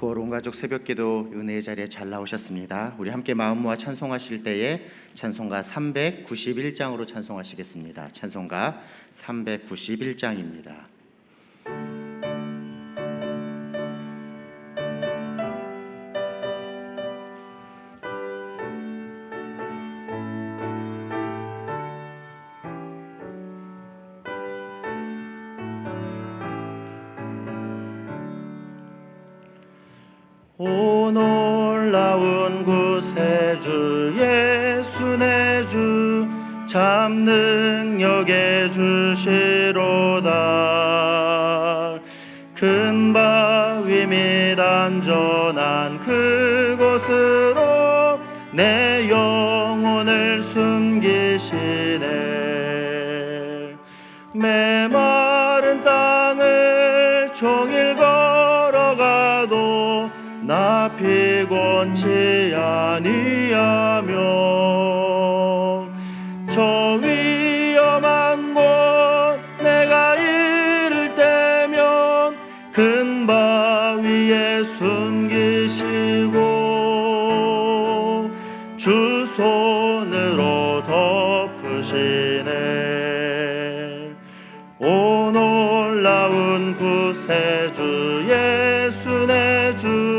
9월 온가족 새벽기도 은혜의 자리에 잘 나오셨습니다. 우리 함께 마음 모아 찬송하실 때에 찬송가 391장으로 찬송하시겠습니다. 찬송가 391장입니다. 오 놀라운 구세주 예수 내 주 참 능력의 주시로다. 큰 바위 및 안전한 그곳으로 내 영혼을 숨기시네. 메마른 땅을 종일 걸어가도 나 피곤치 아니하며 저 위험한 곳 내가 이를 때면 큰 바위에 숨기시고 주 손으로 덮으시네. 오 놀라운 구세주 예수 내 주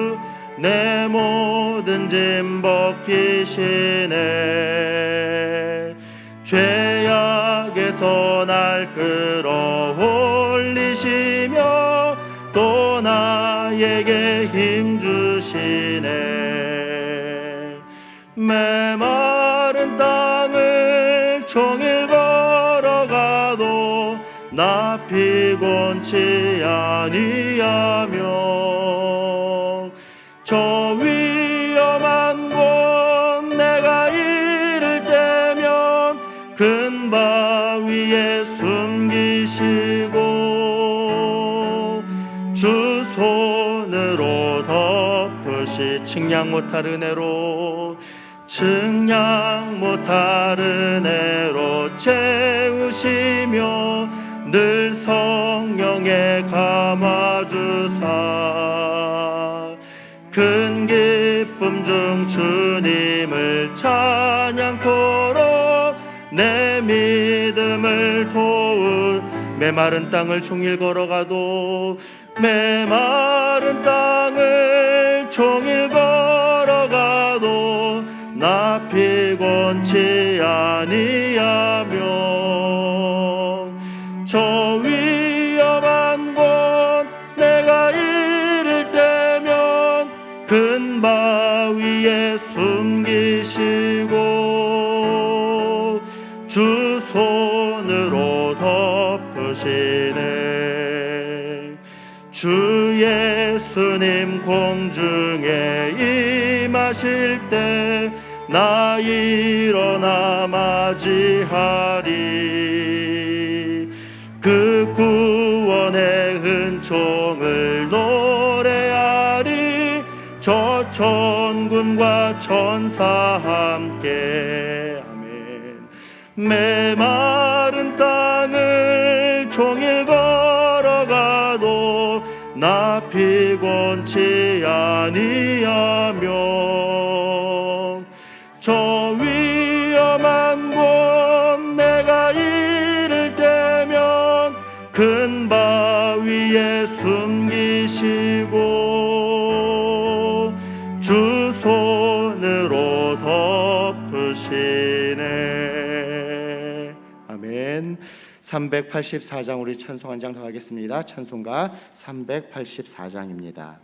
내 모든 짐 벗기시네. 죄악에서 날 끌어올리시며 또 나에게 힘 주시네. 메마른 땅을 종일 걸어가도 나 피곤치 아니하며 저 위험한 곳 내가 이를 때면 큰 바위에 숨기시고 주 손으로 측량 못할 은혜로 측량 못할 은혜로 채우시며 늘 성령에 감아주사 큰 기쁨 중 주님을 찬양토록 내 믿음을 도울 메마른 땅을 종일 걸어가도 메마른 땅을 종일 걸어가도 나 피곤치 아니하며 저 위험한 곳 내가 이를 때면 큰 바위에 숨기시고 주 손으로 덮으시네. 주 예수님 공중에 임하실 때 나 일어나 맞이하리. 그 구원의 은총을 노래하리. 저 천군과 천사 함께 아멘. 메마른 땅을 종일 걸어가도 나 피곤치 아니하며 저 위험한 곳 내가 이를 때면 큰 바위에 숨기시고 주 손으로 덮으시네. 아멘. 384장 우리 찬송 한 장 더 하겠습니다. 찬송가 384장입니다.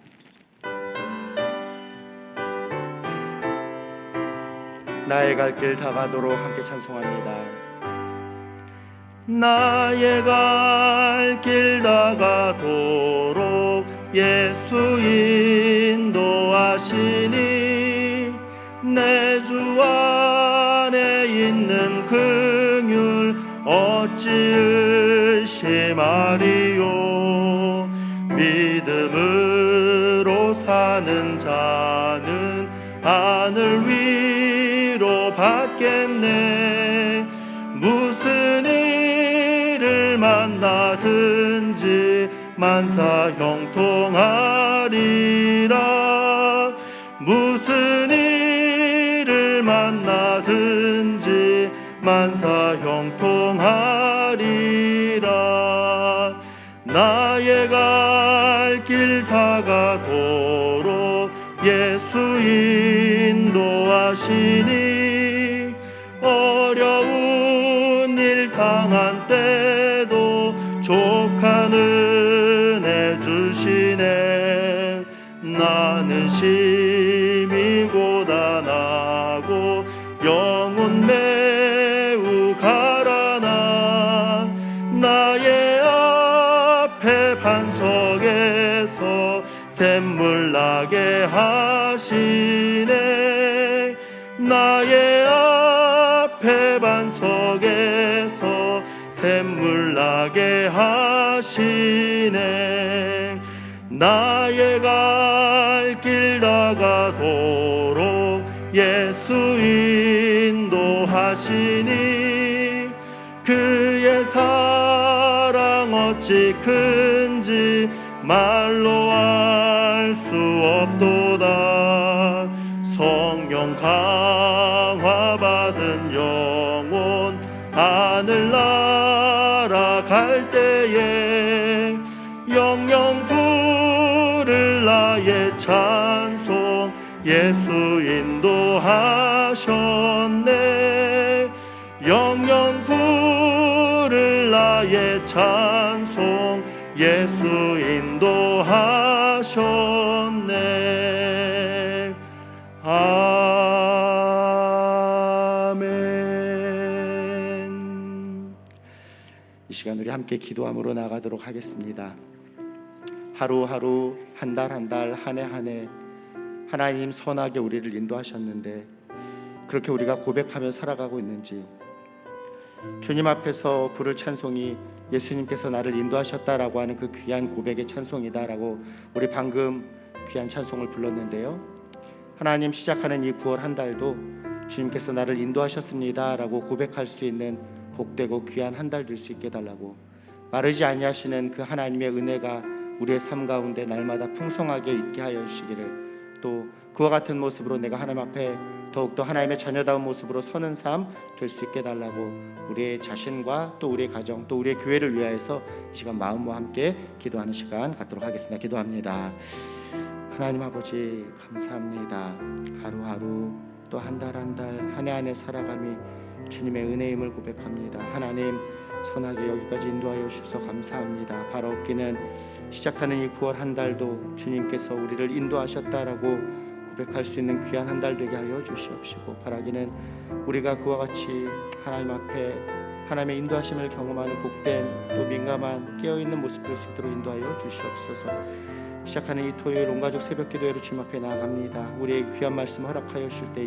나의 갈 길 다가도록 함께 찬송합니다. 나의 갈 길 다가도록 예수 인도하시니 내 주 안에 있는 긍휼 어찌 의심하리요. 믿음으로 사는 자는 하늘 위로 받겠네. 무슨 일을 만나든지 만사 형통하리라. 무슨 일을 만나든지 만사 형통하리라. 나의 갈 길 다가도록 예수 인도하시니 어려운 일 당한 때도 족한 은혜 주시네. 나는 심히 고단하고 영혼 매우 가라나 나의 앞에 반석에서 샘물 나게 하시네. 나의 앞에 반석에서 샘물 나게 하시네. 나의 갈 길 다가도록 예수 인도하시니 그의 사랑 어찌 큰지 말로 알 수 없도다. 성령 강화 받은 영혼 하늘 날아갈 때에 영영 부를 나의 찬송 예수 인도하셨네. 영영 부를 나의 찬송 예수 인도하셨네. 아멘. 이 시간 우리 함께 기도함으로 나가도록 하겠습니다. 하루하루 한 달 한 달 한 해 한 해 하나님 선하게 우리를 인도하셨는데 그렇게 우리가 고백하며 살아가고 있는지, 주님 앞에서 부를 찬송이 예수님께서 나를 인도하셨다라고 하는 그 귀한 고백의 찬송이다라고 우리 방금 귀한 찬송을 불렀는데요, 하나님 시작하는 이 9월 한 달도 주님께서 나를 인도하셨습니다라고 고백할 수 있는 복되고 귀한 한 달 될 수 있게 해달라고, 마르지 아니하시는 그 하나님의 은혜가 우리의 삶 가운데 날마다 풍성하게 있게 하여 주시기를, 또 그와 같은 모습으로 내가 하나님 앞에 더욱더 하나님의 자녀다운 모습으로 서는 삶 될 수 있게 해달라고 우리의 자신과 또 우리의 가정 또 우리의 교회를 위하여서 이 시간 마음과 함께 기도하는 시간 갖도록 하겠습니다. 기도합니다. 하나님 아버지 감사합니다. 하루하루 또 한 달 한 달 한 해 한 해 살아감이 주님의 은혜임을 고백합니다. 하나님 선하게 여기까지 인도하여 주셔서 감사합니다. 바로 없기는 시작하는 이 9월 한 달도 주님께서 우리를 인도하셨다라고 고백할 수 있는 귀한 한 달 되게 하여 주시옵시고, 바라기는 우리가 그와 같이 하나님 앞에 하나님의 인도하심을 경험하는 복된 또 민감한 깨어있는 모습 될 수 있도록 인도하여 주시옵소서. 시작하는 이 토요일 온가족 새벽기도회로 주님 앞에 나아갑니다. 우리의 귀한 말씀 허락하여 주실 때에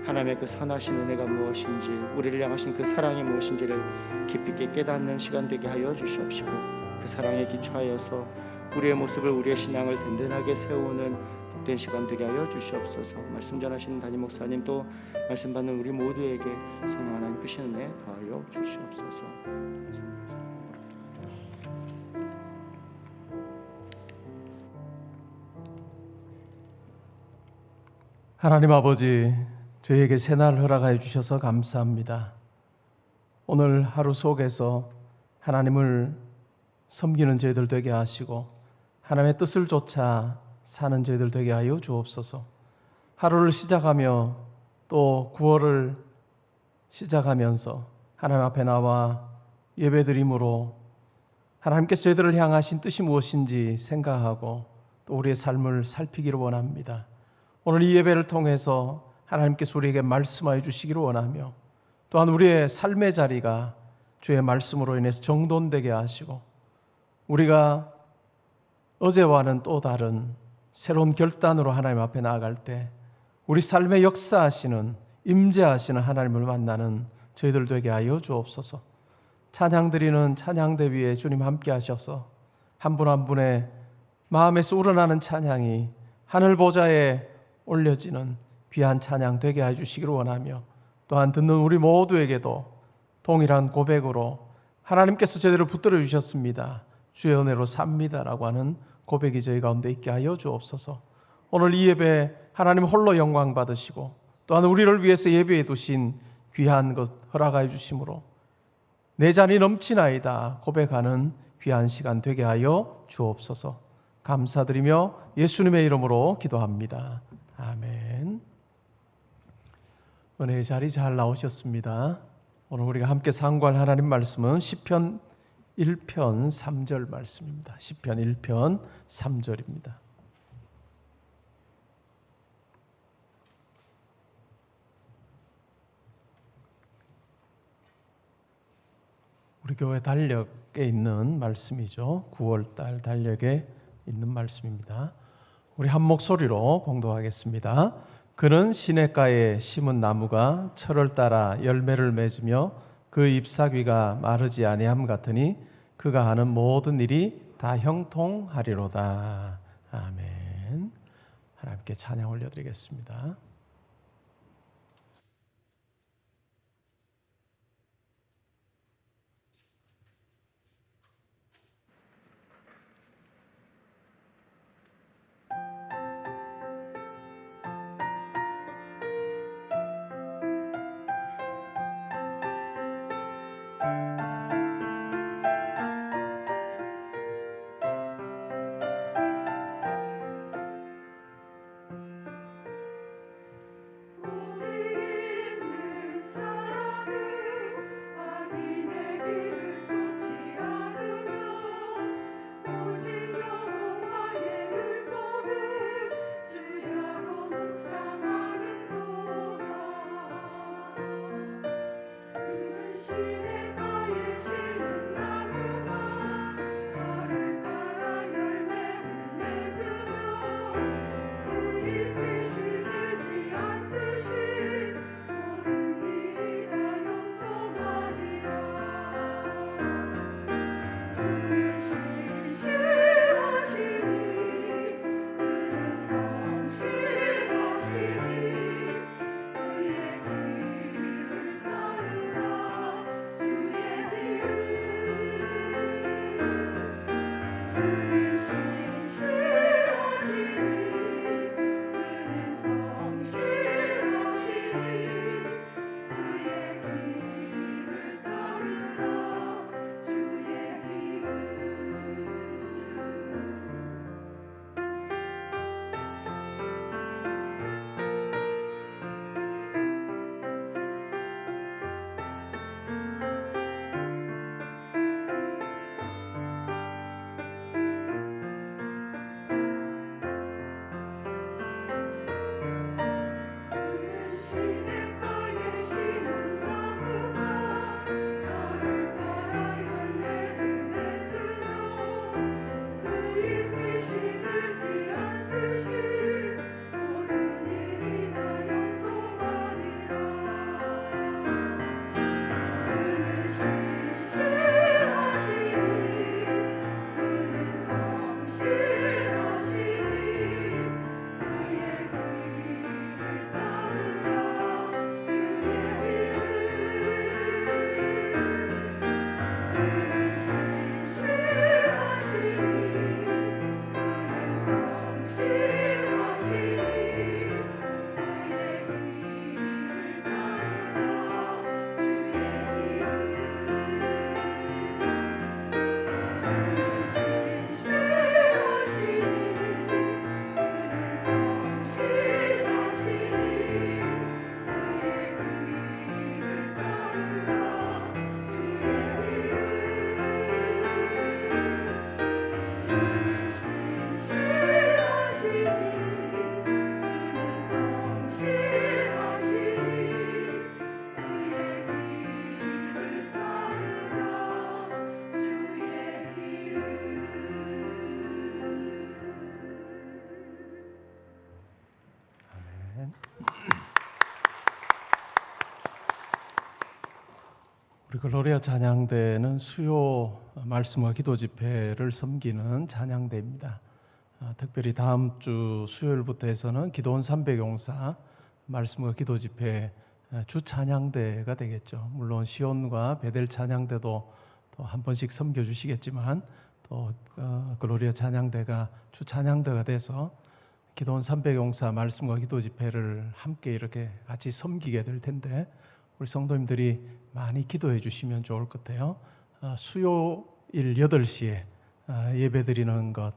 하나님의 그 선하신 은혜가 무엇인지, 우리를 향하신 그 사랑이 무엇인지를 깊이 있게 깨닫는 시간 되게 하여 주시옵시고, 그 사랑에 기초하여서 우리의 모습을, 우리의 신앙을 든든하게 세우는 복된 시간 되게 하여 주시옵소서. 말씀 전하시는 담임 목사님 또 말씀 받는 우리 모두에게 성령 하나님 크신 은혜 더하여 주시옵소서. 하나님 아버지, 저희에게 새날을 허락하여 주셔서 감사합니다. 오늘 하루 속에서 하나님을 섬기는 저희들 되게 하시고 하나님의 뜻을 쫓아 사는 저희들 되게 하여 주옵소서. 하루를 시작하며 또 9월을 시작하면서 하나님 앞에 나와 예배드림으로 하나님께서 저희들을 향하신 뜻이 무엇인지 생각하고 또 우리의 삶을 살피기를 원합니다. 오늘 이 예배를 통해서 하나님께서 우리에게 말씀하여 주시기를 원하며, 또한 우리의 삶의 자리가 주의 말씀으로 인해서 정돈되게 하시고 우리가 어제와는 또 다른 새로운 결단으로 하나님 앞에 나아갈 때 우리 삶에 역사하시는, 임재하시는 하나님을 만나는 저희들 되게 하여 주옵소서. 찬양 드리는 찬양대 위에 주님 함께 하셔서 한 분 한 분의 마음에서 우러나는 찬양이 하늘 보좌에 올려지는 귀한 찬양 되게 해주시기를 원하며, 또한 듣는 우리 모두에게도 동일한 고백으로 하나님께서 저희들을 붙들어 주셨습니다. 주의 은혜로 삽니다라고 하는 고백이 저희 가운데 있게 하여 주옵소서. 오늘 이 예배 하나님 홀로 영광 받으시고 또한 우리를 위해서 예배해 두신 귀한 것 허락하여 주심으로 내 잔이 넘치나이다 고백하는 귀한 시간 되게 하여 주옵소서. 감사드리며 예수님의 이름으로 기도합니다. 아멘. 은혜의 자리 잘 나오셨습니다. 오늘 우리가 함께 상고할 하나님 말씀은 시편 1편 3절 말씀입니다. 시편 1편 3절입니다. 우리 교회 달력에 있는 말씀이죠. 9월달 달력에 있는 말씀입니다. 우리 한 목소리로 봉독하겠습니다. 그는 시냇가에 심은 나무가 철을 따라 열매를 맺으며 그 잎사귀가 마르지 아니함 같으니 그가 하는 모든 일이 다 형통하리로다. 아멘. 하나님께 찬양 올려드리겠습니다. 우리 글로리아 찬양대는 수요 말씀과 기도 집회를 섬기는 찬양대입니다. 특별히 다음 주 수요일부터 해서는 기도원 300용사 말씀과 기도 집회 주 찬양대가 되겠죠. 물론 시온과 베델 찬양대도 또 한 번씩 섬겨주시겠지만 또 글로리아 찬양대가 주 찬양대가 돼서 기도원 300용사 말씀과 기도 집회를 함께 이렇게 같이 섬기게 될 텐데 우리 성도님들이 많이 기도해 주시면 좋을 것 같아요. 수요일 8시에 예배 드리는 것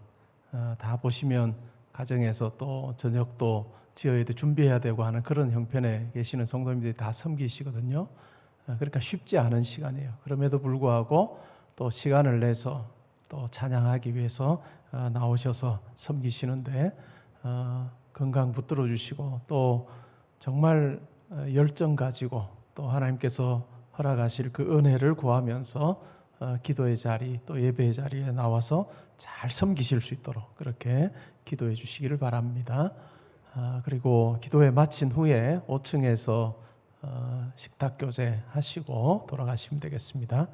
다 보시면 가정에서 또 저녁도 지어야 돼 준비해야 되고 하는 그런 형편에 계시는 성도님들이 다 섬기시거든요. 그러니까 쉽지 않은 시간이에요. 그럼에도 불구하고 또 시간을 내서 또 찬양하기 위해서 나오셔서 섬기시는데 건강 붙들어 주시고 또 정말 열정 가지고 또 하나님께서 허락하실 그 은혜를 구하면서 기도의 자리 또 예배의 자리에 나와서 잘 섬기실 수 있도록 그렇게 기도해 주시기를 바랍니다. 그리고 기도회 마친 후에 5층에서 식탁 교제 하시고 돌아가시면 되겠습니다.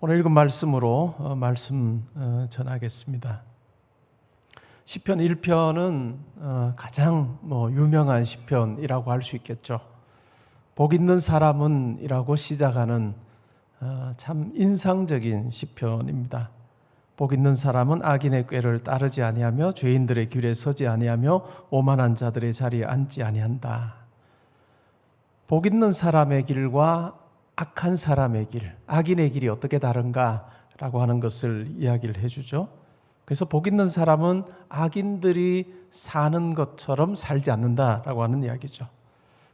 오늘 읽은 말씀으로 말씀 전하겠습니다. 시편 1편은 가장 유명한 시편이라고 할 수 있겠죠. 복 있는 사람은 이라고 시작하는 참 인상적인 시편입니다. 복 있는 사람은 악인의 꾀를 따르지 아니하며 죄인들의 길에 서지 아니하며 오만한 자들의 자리에 앉지 아니한다. 복 있는 사람의 길과 악한 사람의 길, 악인의 길이 어떻게 다른가라고 하는 것을 이야기를 해주죠. 그래서 복 있는 사람은 악인들이 사는 것처럼 살지 않는다라고 하는 이야기죠.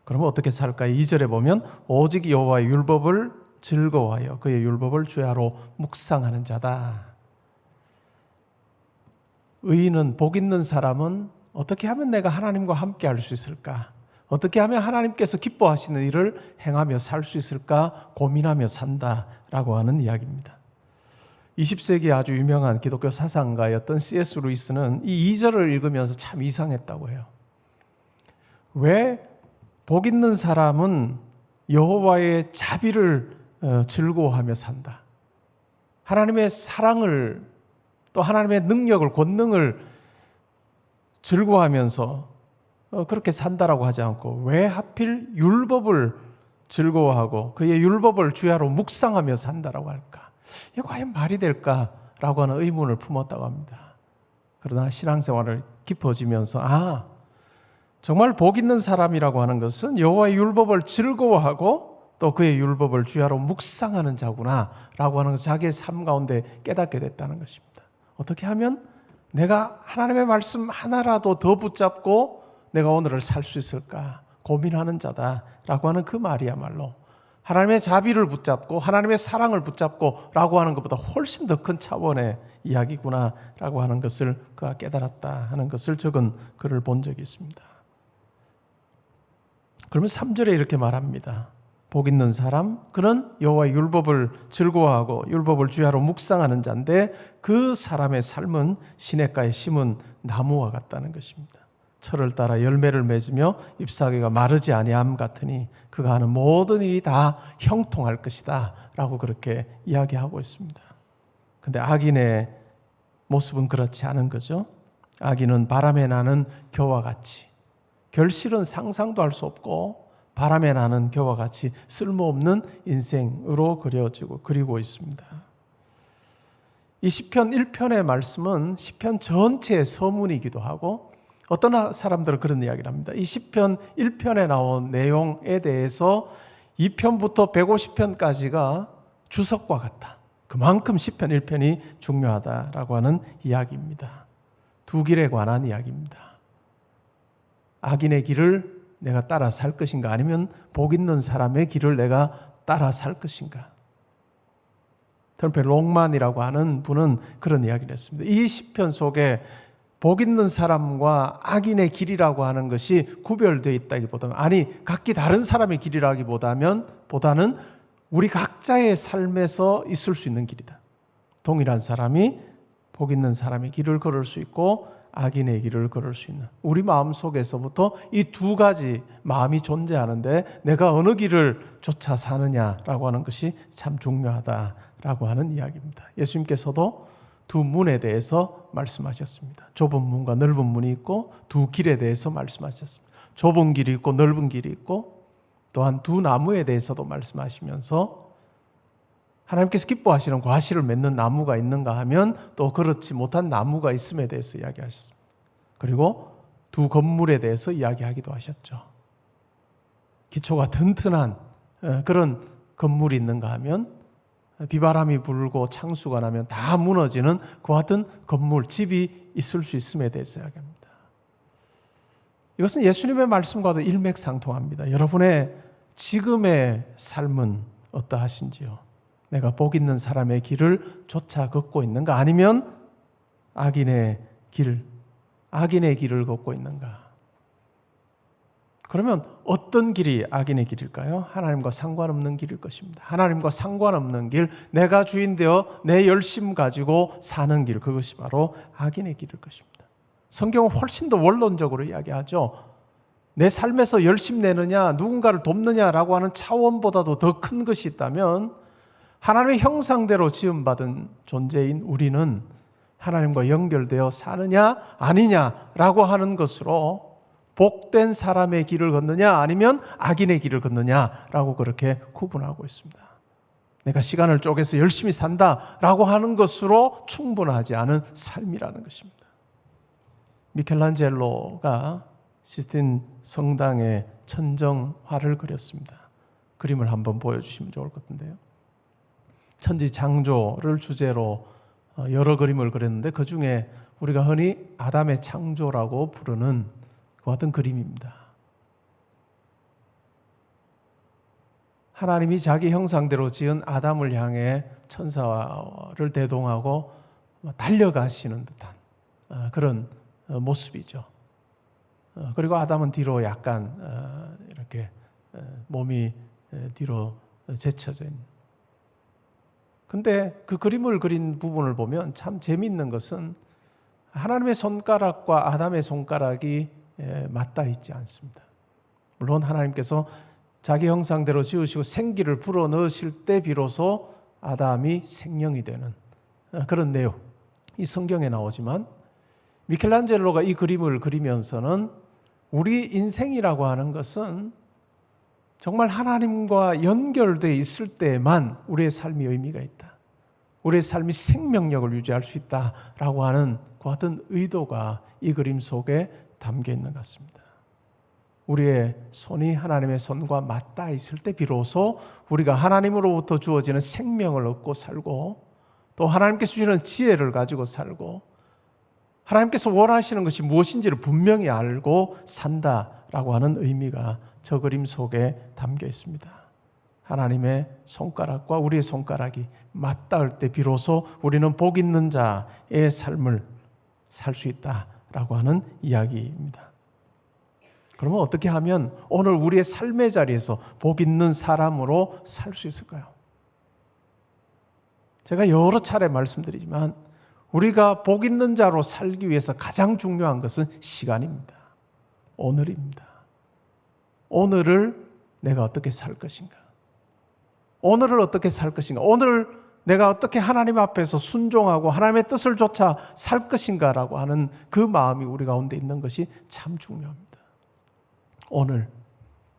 그러면 어떻게 살까요? 2절에 보면 오직 여호와의 율법을 즐거워하여 그의 율법을 주야로 묵상하는 자다. 의인은 복 있는 사람은 어떻게 하면 내가 하나님과 함께 할 수 있을까? 어떻게 하면 하나님께서 기뻐하시는 일을 행하며 살 수 있을까 고민하며 산다라고 하는 이야기입니다. 20세기 아주 유명한 기독교 사상가였던 C.S. 루이스는 이 2절을 읽으면서 참 이상했다고 해요. 왜 복 있는 사람은 여호와의 자비를 즐거워하며 산다. 하나님의 사랑을 또 하나님의 능력을 권능을 즐거워하면서 그렇게 산다라고 하지 않고 왜 하필 율법을 즐거워하고 그의 율법을 주야로 묵상하며 산다라고 할까? 이게 과연 말이 될까라고 하는 의문을 품었다고 합니다. 그러나 신앙생활을 깊어지면서 정말 복 있는 사람이라고 하는 것은 여호와의 율법을 즐거워하고 또 그의 율법을 주야로 묵상하는 자구나라고 하는 자기의 삶 가운데 깨닫게 됐다는 것입니다. 어떻게 하면 내가 하나님의 말씀 하나라도 더 붙잡고 내가 오늘을 살 수 있을까 고민하는 자다라고 하는 그 말이야말로 하나님의 자비를 붙잡고 하나님의 사랑을 붙잡고 라고 하는 것보다 훨씬 더 큰 차원의 이야기구나라고 하는 것을 그가 깨달았다 하는 것을 적은 글을 본 적이 있습니다. 그러면 3절에 이렇게 말합니다. 복 있는 사람 그는 여호와의 율법을 즐거워하고 율법을 주야로 묵상하는 자인데 그 사람의 삶은 시냇가에 심은 나무와 같다는 것입니다. 철을 따라 열매를 맺으며 잎사귀가 마르지 아니함 같으니 그가 하는 모든 일이 다 형통할 것이다 라고 그렇게 이야기하고 있습니다. 그런데 악인의 모습은 그렇지 않은 거죠. 악인은 바람에 나는 겨와 같이 결실은 상상도 할 수 없고 바람에 나는 겨와 같이 쓸모없는 인생으로 그리고 있습니다. 이 시편 1편의 말씀은 시편 전체의 서문이기도 하고 어떤 사람들은 그런 이야기를 합니다. 이 시편 1편에 나온 내용에 대해서 2편부터 150편까지가 주석과 같다. 그만큼 시편 1편이 중요하다라고 하는 이야기입니다. 두 길에 관한 이야기입니다. 악인의 길을 내가 따라 살 것인가 아니면 복 있는 사람의 길을 내가 따라 살 것인가. 턴페 롱만이라고 하는 분은 그런 이야기를 했습니다. 이 시편 속에 복 있는 사람과 악인의 길이라고 하는 것이 구별되어 있다기보다는 각기 다른 사람의 길이라기보다는 우리 각자의 삶에서 있을 수 있는 길이다. 동일한 사람이 복 있는 사람의 길을 걸을 수 있고 악인의 길을 걸을 수 있는 우리 마음 속에서부터 이 두 가지 마음이 존재하는데 내가 어느 길을 쫓아 사느냐라고 하는 것이 참 중요하다라고 하는 이야기입니다. 예수님께서도 두 문에 대해서 말씀하셨습니다. 좁은 문과 넓은 문이 있고 두 길에 대해서 말씀하셨습니다. 좁은 길이 있고 넓은 길이 있고 또한 두 나무에 대해서도 말씀하시면서 하나님께서 기뻐하시는 과실을 맺는 나무가 있는가 하면 또 그렇지 못한 나무가 있음에 대해서 이야기하셨습니다. 그리고 두 건물에 대해서 이야기하기도 하셨죠. 기초가 튼튼한 그런 건물이 있는가 하면 비바람이 불고 창수가 나면 다 무너지는 그와 같은 건물, 집이 있을 수 있음에 대해서 이야기합니다. 이것은 예수님의 말씀과도 일맥상통합니다. 여러분의 지금의 삶은 어떠하신지요? 내가 복 있는 사람의 길을 쫓아 걷고 있는가? 아니면 악인의 길을 걷고 있는가? 그러면 어떤 길이 악인의 길일까요? 하나님과 상관없는 길일 것입니다. 하나님과 상관없는 길, 내가 주인 되어 내 열심 가지고 사는 길, 그것이 바로 악인의 길일 것입니다. 성경은 훨씬 더 원론적으로 이야기하죠. 내 삶에서 열심 내느냐, 누군가를 돕느냐라고 하는 차원보다도 더 큰 것이 있다면 하나님의 형상대로 지음받은 존재인 우리는 하나님과 연결되어 사느냐 아니냐라고 하는 것으로 복된 사람의 길을 걷느냐 아니면 악인의 길을 걷느냐라고 그렇게 구분하고 있습니다. 내가 시간을 쪼개서 열심히 산다라고 하는 것으로 충분하지 않은 삶이라는 것입니다. 미켈란젤로가 시스틴 성당의 천정화를 그렸습니다. 그림을 한번 보여주시면 좋을 것 같은데요. 천지창조를 주제로 여러 그림을 그렸는데 그 중에 우리가 흔히 아담의 창조라고 부르는 그 같은 그림입니다. 하나님이 자기 형상대로 지은 아담을 향해 천사를 대동하고 달려가시는 듯한 그런 모습이죠. 그리고 아담은 뒤로 약간 이렇게 몸이 뒤로 제쳐져 있는. 근데 그 그림을 그린 부분을 보면 참 재미있는 것은 하나님의 손가락과 아담의 손가락이 맞닿아 있지 않습니다. 물론 하나님께서 자기 형상대로 지으시고 생기를 불어넣으실 때 비로소 아담이 생명이 되는 그런 내용, 이 성경에 나오지만 미켈란젤로가 이 그림을 그리면서는 우리 인생이라고 하는 것은 정말 하나님과 연결되어 있을 때만 우리의 삶이 의미가 있다. 우리의 삶이 생명력을 유지할 수 있다라고 하는 그 같은 의도가 이 그림 속에 담겨 있는 것 같습니다. 우리의 손이 하나님의 손과 맞닿아 있을 때 비로소 우리가 하나님으로부터 주어지는 생명을 얻고 살고 또 하나님께서 주시는 지혜를 가지고 살고 하나님께서 원하시는 것이 무엇인지를 분명히 알고 산다라고 하는 의미가 저 그림 속에 담겨 있습니다. 하나님의 손가락과 우리의 손가락이 맞닿을 때 비로소 우리는 복 있는 자의 삶을 살 수 있다라고 하는 이야기입니다. 그러면 어떻게 하면 오늘 우리의 삶의 자리에서 복 있는 사람으로 살 수 있을까요? 제가 여러 차례 말씀드리지만 우리가 복 있는 자로 살기 위해서 가장 중요한 것은 시간입니다. 오늘입니다. 오늘을 내가 어떻게 살 것인가? 오늘을 어떻게 살 것인가? 오늘 내가 어떻게 하나님 앞에서 순종하고 하나님의 뜻을 쫓아 살 것인가라고 하는 그 마음이 우리 가운데 있는 것이 참 중요합니다. 오늘,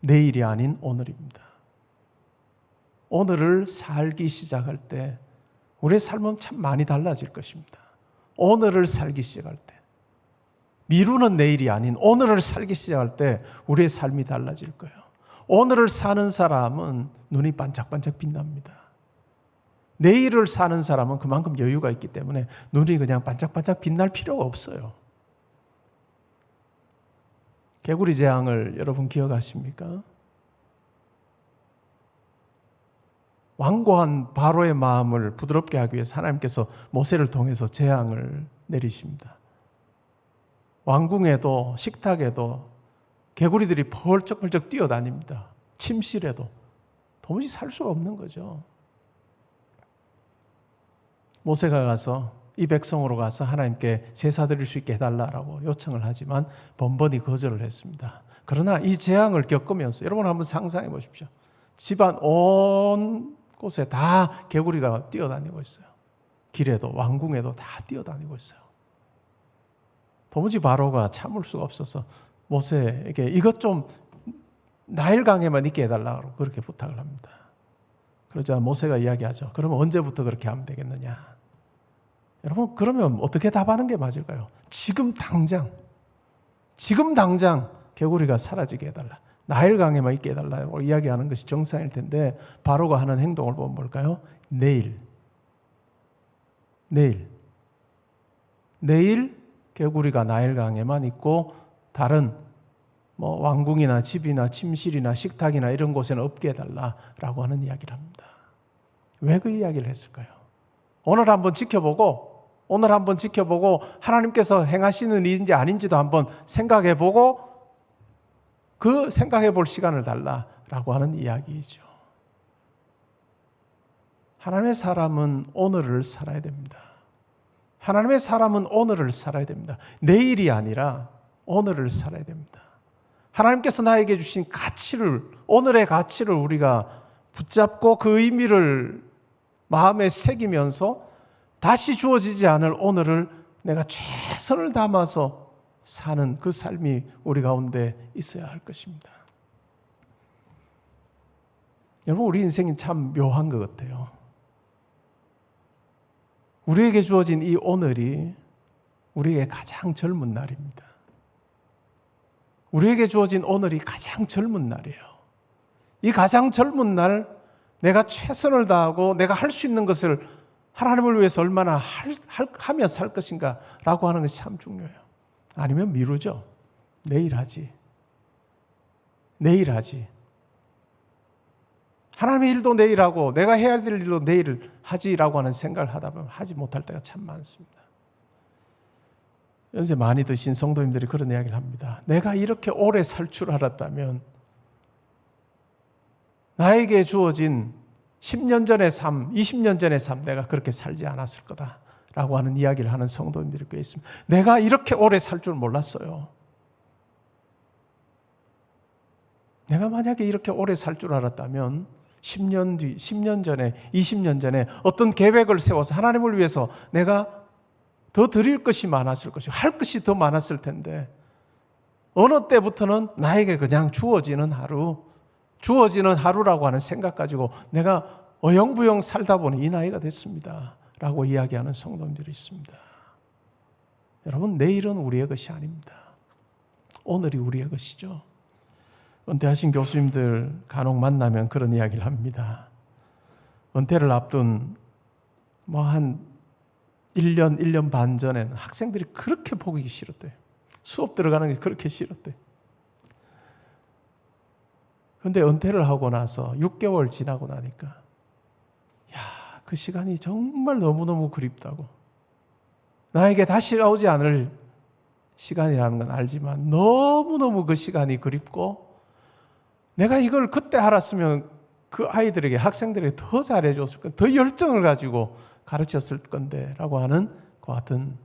내일이 아닌 오늘입니다. 오늘을 살기 시작할 때 우리의 삶은 참 많이 달라질 것입니다. 오늘을 살기 시작할 때, 미루는 내일이 아닌 오늘을 살기 시작할 때 우리의 삶이 달라질 거예요. 오늘을 사는 사람은 눈이 반짝반짝 빛납니다. 내일을 사는 사람은 그만큼 여유가 있기 때문에 눈이 그냥 반짝반짝 빛날 필요가 없어요. 개구리 재앙을 여러분 기억하십니까? 완고한 바로의 마음을 부드럽게 하기 위해서 하나님께서 모세를 통해서 재앙을 내리십니다. 왕궁에도 식탁에도 개구리들이 펄쩍펄쩍 뛰어다닙니다. 침실에도 도무지 살 수가 없는 거죠. 모세가 가서 이 백성으로 가서 하나님께 제사 드릴 수 있게 해달라고 요청을 하지만 번번이 거절을 했습니다. 그러나 이 재앙을 겪으면서 여러분 한번 상상해 보십시오. 집안 온 곳에 다 개구리가 뛰어다니고 있어요. 길에도 왕궁에도 다 뛰어다니고 있어요. 도무지 바로가 참을 수가 없어서 모세에게 이것 좀 나일강에만 있게 해달라고 그렇게 부탁을 합니다. 그러자 모세가 이야기하죠. 그러면 언제부터 그렇게 하면 되겠느냐? 여러분, 그러면 어떻게 답하는 게 맞을까요? 지금 당장 개구리가 사라지게 해달라. 나일강에만 있게 해달라고 이야기하는 것이 정상일 텐데 바로가 하는 행동을 보면 뭘까요? 내일 개구리가 나일강에만 있고 다른 왕궁이나 집이나 침실이나 식탁이나 이런 곳에는 없게 해달라라고 하는 이야기를 합니다. 왜 그 이야기를 했을까요? 오늘 한번 지켜보고 하나님께서 행하시는 일인지 아닌지도 한번 생각해보고 그 생각해볼 시간을 달라라고 하는 이야기이죠. 하나님의 사람은 오늘을 살아야 됩니다. 내일이 아니라 오늘을 살아야 됩니다. 하나님께서 나에게 주신 오늘의 가치를 우리가 붙잡고 그 의미를 마음에 새기면서 다시 주어지지 않을 오늘을 내가 최선을 담아서 사는 그 삶이 우리 가운데 있어야 할 것입니다. 여러분, 우리 인생이 참 묘한 것 같아요. 우리에게 주어진 이 오늘이 우리에게 가장 젊은 날입니다. 우리에게 주어진 오늘이 가장 젊은 날이에요. 이 가장 젊은 날 내가 최선을 다하고 내가 할 수 있는 것을 하나님을 위해서 얼마나 하며 살 것인가 라고 하는 것이 참 중요해요. 아니면 미루죠. 내일 하지. 하나님의 일도 내일 하고 내가 해야 될 일도 내일 하지라고 하는 생각을 하다 보면 하지 못할 때가 참 많습니다. 연세 많이 드신 성도님들이 그런 이야기를 합니다. 내가 이렇게 오래 살 줄 알았다면 나에게 주어진 10년 전의 삶, 20년 전의 삶 내가 그렇게 살지 않았을 거다라고 하는 이야기를 하는 성도님들이 꽤 있습니다. 내가 이렇게 오래 살 줄 몰랐어요. 내가 만약에 이렇게 오래 살 줄 알았다면 10년 뒤, 10년 전에, 20년 전에 어떤 계획을 세워서 하나님을 위해서 내가 더 드릴 것이 많았을 것이고 할 것이 더 많았을 텐데 어느 때부터는 나에게 그냥 주어지는 하루라고 하는 생각 가지고 내가 어영부영 살다 보니 이 나이가 됐습니다 라고 이야기하는 성도님들이 있습니다. 여러분, 내일은 우리의 것이 아닙니다. 오늘이 우리의 것이죠. 은퇴하신 교수님들 간혹 만나면 그런 이야기를 합니다. 은퇴를 앞둔 한 1년 반 전에는 학생들이 그렇게 보기 싫었대요. 수업 들어가는 게 그렇게 싫었대요. 그런데 은퇴를 하고 나서 6개월 지나고 나니까 그 시간이 정말 너무너무 그립다고. 나에게 다시 오지 않을 시간이라는 건 알지만 너무너무 그 시간이 그립고 내가 이걸 그때 알았으면 그 아이들에게, 학생들에게 더 잘해줬을 건데, 더 열정을 가지고 가르쳤을 건데 라고 하는 그 같은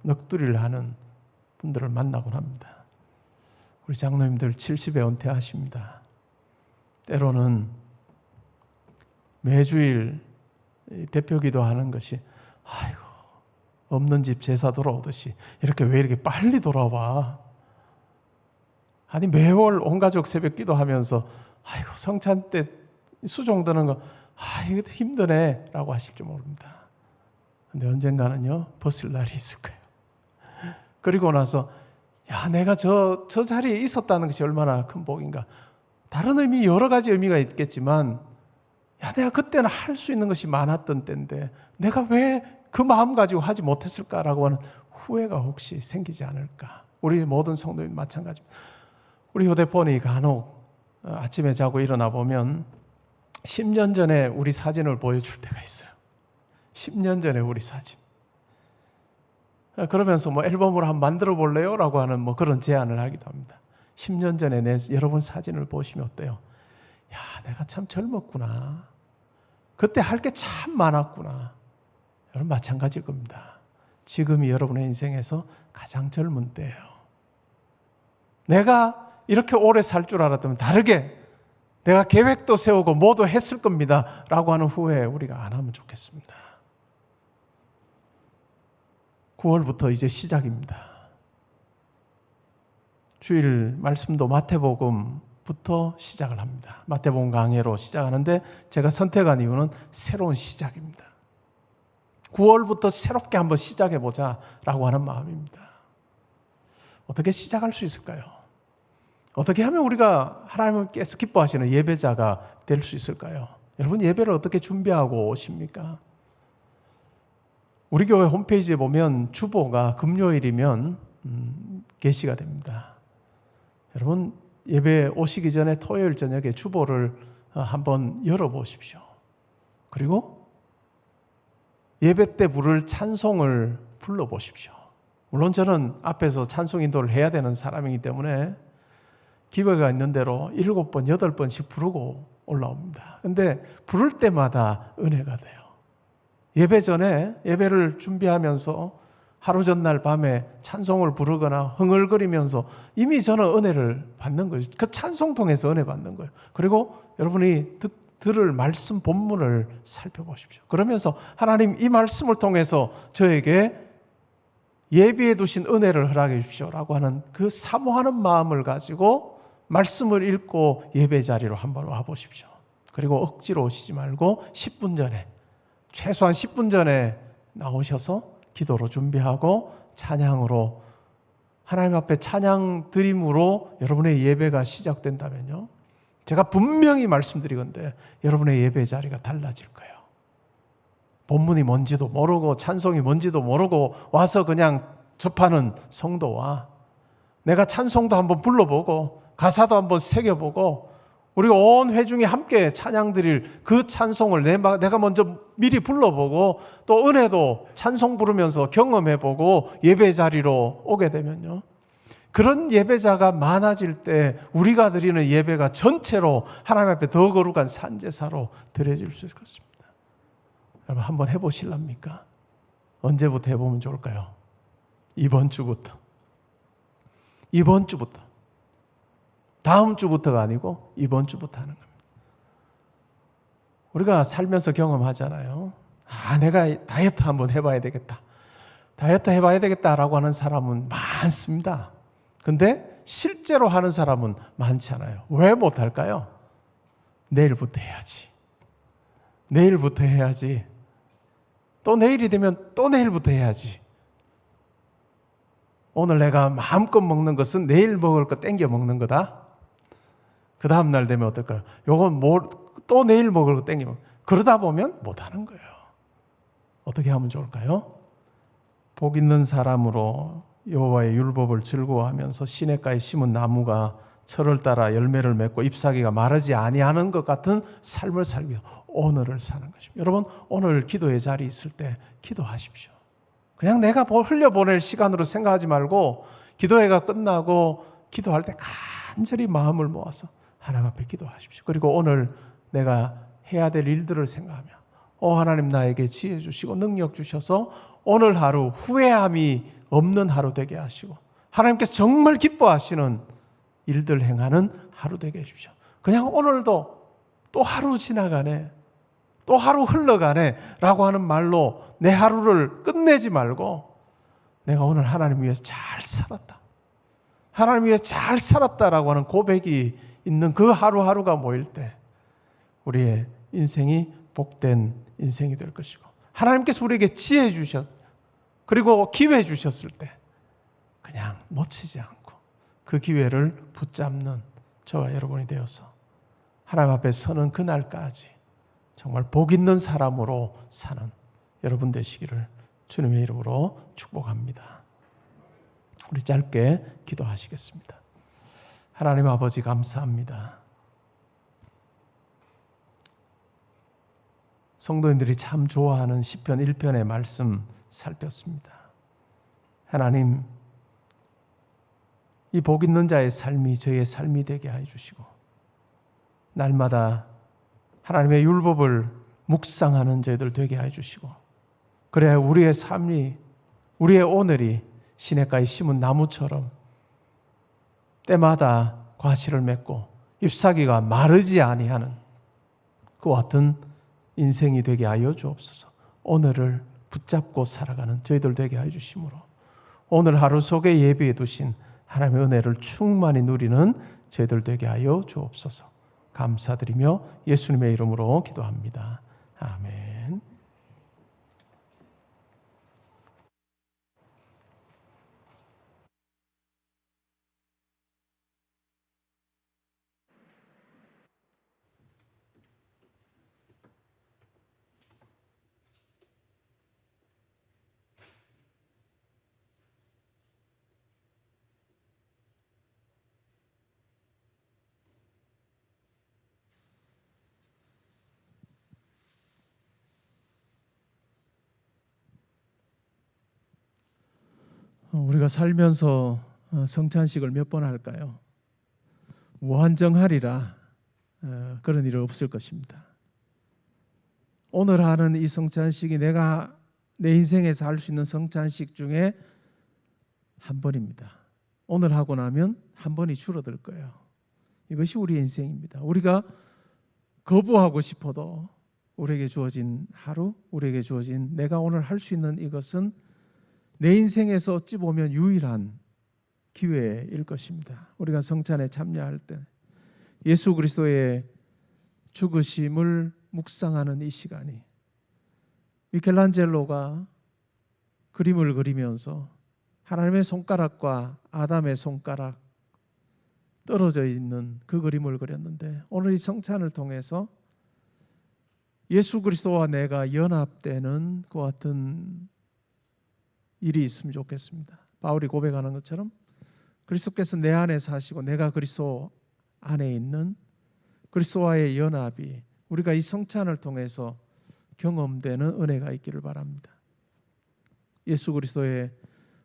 넋두리를 하는 분들을 만나곤 합니다. 우리 장로님들 70에 은퇴하십니다. 때로는 매주일 대표기도 하는 것이 없는 집 제사 돌아오듯이 이렇게 왜 이렇게 빨리 돌아와? 아니 매월 온 가족 새벽 기도하면서 성찬 때 수종 드는 거 이것도 힘드네 라고 하실 줄 모릅니다. 근데 언젠가는요 벗을 날이 있을 거예요. 그리고 나서 내가 저 자리에 있었다는 것이 얼마나 큰 복인가. 다른 의미, 여러 가지 의미가 있겠지만 내가 그때는 할 수 있는 것이 많았던 때인데 내가 왜 그 마음 가지고 하지 못했을까라고 하는 후회가 혹시 생기지 않을까. 우리 모든 성도님 마찬가지입니다. 우리 휴대폰이 간혹 아침에 자고 일어나 보면 10년 전에 우리 사진을 보여줄 때가 있어요. 10년 전에 우리 사진. 그러면서 앨범으로 한번 만들어 볼래요? 라고 하는 그런 제안을 하기도 합니다. 10년 전에 여러분 사진을 보시면 어때요? 내가 참 젊었구나. 그때 할 게 참 많았구나. 여러분 마찬가지일 겁니다. 지금이 여러분의 인생에서 가장 젊은 때예요. 내가 이렇게 오래 살 줄 알았다면 다르게 내가 계획도 세우고 뭐도 했을 겁니다 라고 하는 후회 우리가 안 하면 좋겠습니다. 9월부터 이제 시작입니다. 주일 말씀도 마태복음 부터 시작을 합니다. 마태복음 강해로 시작하는데 제가 선택한 이유는 새로운 시작입니다. 9월부터 새롭게 한번 시작해보자라고 하는 마음입니다. 어떻게 시작할 수 있을까요? 어떻게 하면 우리가 하나님께서 기뻐하시는 예배자가 될 수 있을까요? 여러분, 예배를 어떻게 준비하고 오십니까? 우리 교회 홈페이지에 보면 주보가 금요일이면 게시가 됩니다. 여러분, 예배 오시기 전에 토요일 저녁에 주보를 한번 열어보십시오. 그리고 예배 때 부를 찬송을 불러보십시오. 물론 저는 앞에서 찬송 인도를 해야 되는 사람이기 때문에 기회가 있는 대로 7번, 8번씩 부르고 올라옵니다. 근데 부를 때마다 은혜가 돼요. 예배 전에 예배를 준비하면서 하루 전날 밤에 찬송을 부르거나 흥얼거리면서 이미 저는 은혜를 받는 거예요. 그 찬송 통해서 은혜 받는 거예요. 그리고 여러분이 들을 말씀 본문을 살펴보십시오. 그러면서 하나님, 이 말씀을 통해서 저에게 예비해 두신 은혜를 허락해 주십시오라고 하는 그 사모하는 마음을 가지고 말씀을 읽고 예배 자리로 한번 와보십시오. 그리고 억지로 오시지 말고 10분 전에, 최소한 10분 전에 나오셔서 기도로 준비하고 찬양으로, 하나님 앞에 찬양 드림으로 여러분의 예배가 시작된다면요, 제가 분명히 말씀드리건데 여러분의 예배 자리가 달라질 거예요. 본문이 뭔지도 모르고 찬송이 뭔지도 모르고 와서 그냥 접하는 성도와 내가 찬송도 한번 불러보고 가사도 한번 새겨보고 우리가 온 회중이 함께 찬양 드릴 그 찬송을 내가 먼저 미리 불러보고 또 은혜도 찬송 부르면서 경험해보고 예배 자리로 오게 되면요, 그런 예배자가 많아질 때 우리가 드리는 예배가 전체로 하나님 앞에 더 거룩한 산제사로 드려질 수 있을 것입니다. 여러분, 한번 해보실랍니까? 언제부터 해보면 좋을까요? 이번 주부터. 다음 주부터가 아니고 이번 주부터 하는 겁니다. 우리가 살면서 경험하잖아요. 내가 다이어트 한번 해봐야 되겠다. 다이어트 해봐야 되겠다라고 하는 사람은 많습니다. 근데 실제로 하는 사람은 많지 않아요. 왜 못할까요? 내일부터 해야지. 또 내일이 되면 또 내일부터 해야지. 오늘 내가 마음껏 먹는 것은 내일 먹을 거 땡겨 먹는 거다. 그 다음 날 되면 어떨까요? 요건 또 내일 먹을 거 땡겨 먹는 거다. 그러다 보면 못하는 거예요. 어떻게 하면 좋을까요? 복 있는 사람으로 여호와의 율법을 즐거워하면서 시냇가에 심은 나무가 철을 따라 열매를 맺고 잎사귀가 마르지 아니하는 것 같은 삶을 살기 위해서 오늘을 사는 것입니다. 여러분, 오늘 기도의 자리에 있을 때 기도하십시오. 그냥 내가 흘려보낼 시간으로 생각하지 말고 기도회가 끝나고 기도할 때 간절히 마음을 모아서 하나님 앞에 기도하십시오. 그리고 오늘 내가 해야 될 일들을 생각하며 하나님, 나에게 지혜 주시고 능력 주셔서 오늘 하루 후회함이 없는 하루 되게 하시고 하나님께서 정말 기뻐하시는 일들 행하는 하루 되게 해주셔. 그냥 오늘도 또 하루 지나가네, 또 하루 흘러가네 라고 하는 말로 내 하루를 끝내지 말고 내가 오늘 하나님 위해서 잘 살았다, 하나님 위해서 잘 살았다라고 하는 고백이 있는 그 하루하루가 모일 때 우리의 인생이 복된 인생이 될 것이고, 하나님께서 우리에게 지혜 주셨, 그리고 기회 주셨을 때 그냥 놓치지 않고 그 기회를 붙잡는 저와 여러분이 되어서 하나님 앞에 서는 그날까지 정말 복 있는 사람으로 사는 여러분 되시기를 주님의 이름으로 축복합니다. 우리 짧게 기도하시겠습니다. 하나님 아버지, 감사합니다. 성도님들이 참 좋아하는 시편 1편의 말씀 살폈습니다. 하나님, 이 복 있는 자의 삶이 저의 삶이 되게 해 주시고 날마다 하나님의 율법을 묵상하는 저희들 되게 해 주시고, 그래야 우리의 삶이, 우리의 오늘이 시냇가에 심은 나무처럼 때마다 과실을 맺고 잎사귀가 마르지 아니하는 그와 같은 인생이 되게 하여 주옵소서. 오늘을 붙잡고 살아가는 저희들 되게 하여 주심으로 오늘 하루 속에 예비해 두신 하나님의 은혜를 충만히 누리는 저희들 되게 하여 주옵소서. 감사드리며 예수님의 이름으로 기도합니다. 아멘. 우리가 살면서 성찬식을 몇 번 할까요? 무한정하리라 그런 일은 없을 것입니다. 오늘 하는 이 성찬식이 내가 내 인생에서 할 수 있는 성찬식 중에 한 번입니다. 오늘 하고 나면 한 번이 줄어들 거예요. 이것이 우리의 인생입니다. 우리가 거부하고 싶어도 우리에게 주어진 하루, 우리에게 주어진 내가 오늘 할 수 있는 이것은 내 인생에서 어찌 보면 유일한 기회일 것입니다. 우리가 성찬에 참여할 때 예수 그리스도의 죽으심을 묵상하는 이 시간이, 미켈란젤로가 그림을 그리면서 하나님의 손가락과 아담의 손가락 떨어져 있는 그 그림을 그렸는데, 오늘 이 성찬을 통해서 예수 그리스도와 내가 연합되는 그 같은 일이 있으면 좋겠습니다. 바울이 고백하는 것처럼 그리스도께서 내 안에 사시고 내가 그리스도 안에 있는 그리스도와의 연합이 우리가 이 성찬을 통해서 경험되는 은혜가 있기를 바랍니다. 예수 그리스도의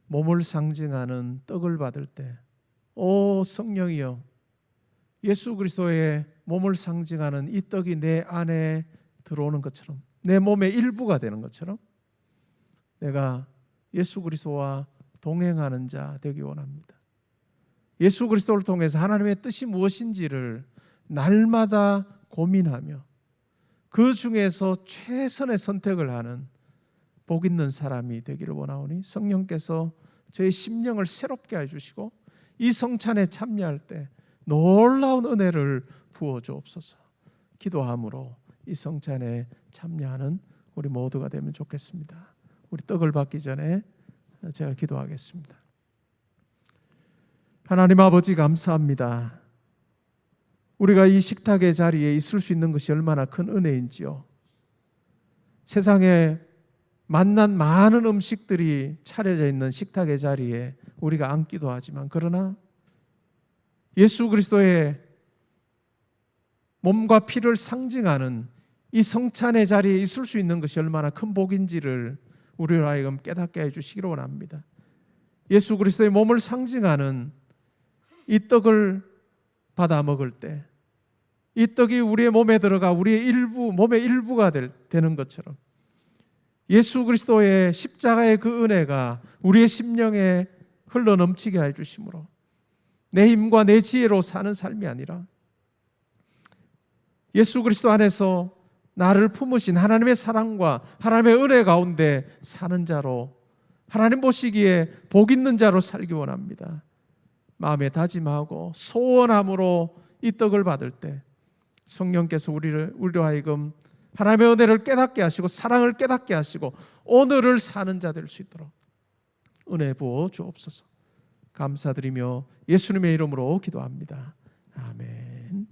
몸을 상징하는 떡을 받을 때, 오 성령이여, 예수 그리스도의 몸을 상징하는 이 떡이 내 안에 들어오는 것처럼, 내 몸의 일부가 되는 것처럼 내가 예수 그리스도와 동행하는 자 되기 원합니다. 예수 그리스도를 통해서 하나님의 뜻이 무엇인지를 날마다 고민하며 그 중에서 최선의 선택을 하는 복 있는 사람이 되기를 원하오니, 성령께서 저의 심령을 새롭게 해주시고 이 성찬에 참여할 때 놀라운 은혜를 부어 주옵소서. 기도함으로 이 성찬에 참여하는 우리 모두가 되면 좋겠습니다. 우리 떡을 받기 전에 제가 기도하겠습니다. 하나님 아버지, 감사합니다. 우리가 이 식탁의 자리에 있을 수 있는 것이 얼마나 큰 은혜인지요. 세상에 만난 많은 음식들이 차려져 있는 식탁의 자리에 우리가 앉기도 하지만, 그러나 예수 그리스도의 몸과 피를 상징하는 이 성찬의 자리에 있을 수 있는 것이 얼마나 큰 복인지를 우리로 하여금 깨닫게 해주시기를 원합니다. 예수 그리스도의 몸을 상징하는 이 떡을 받아 먹을 때 이 떡이 우리의 몸에 들어가 우리의 일부, 몸의 일부가 되는 것처럼 예수 그리스도의 십자가의 그 은혜가 우리의 심령에 흘러넘치게 해주심으로 내 힘과 내 지혜로 사는 삶이 아니라 예수 그리스도 안에서 나를 품으신 하나님의 사랑과 하나님의 은혜 가운데 사는 자로, 하나님 보시기에 복 있는 자로 살기 원합니다. 마음에 다짐하고 소원함으로 이 떡을 받을 때 성령께서 우리로 하여금 하나님의 은혜를 깨닫게 하시고 사랑을 깨닫게 하시고 오늘을 사는 자 될 수 있도록 은혜 부어 주옵소서. 감사드리며 예수님의 이름으로 기도합니다. 아멘.